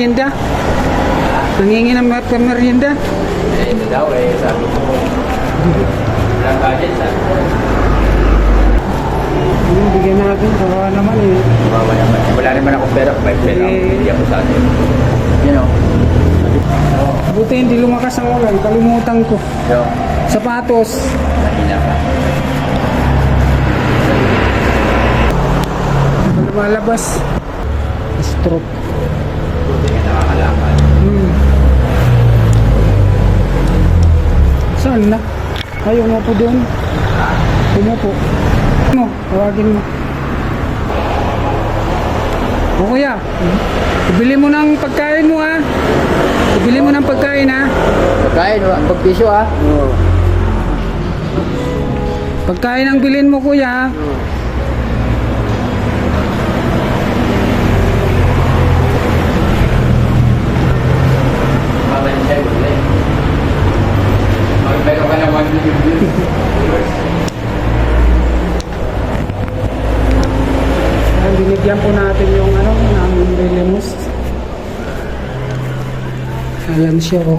merienda? Nangingi ng merienda? Eh, ito daw eh, sabi ko. Walang budget sa. Bigyan natin, kawawa naman eh. Kawawa naman. Wala naman akong pera. May pera ako. Hindi ako sa atin. You know? Buti hindi lumakas ang ulan, kalimutan ko. So, Sapatos. mahina ka. Lumalabas. Stroke. Buti nga nakakalakad. Saan na? Ay, umupo doon. Umupo. Mo, tawagin mo. O kuya, ibili mo ng pagkain mo ha. Ibili mo ng pagkain ha. Pagkain, pagpisyo ah. Pagkain ang bilhin mo kuya. Meron ka na 1 million viewers. Ayan, binigyan po natin yung ano, namin bilimos. Ayan siya oh.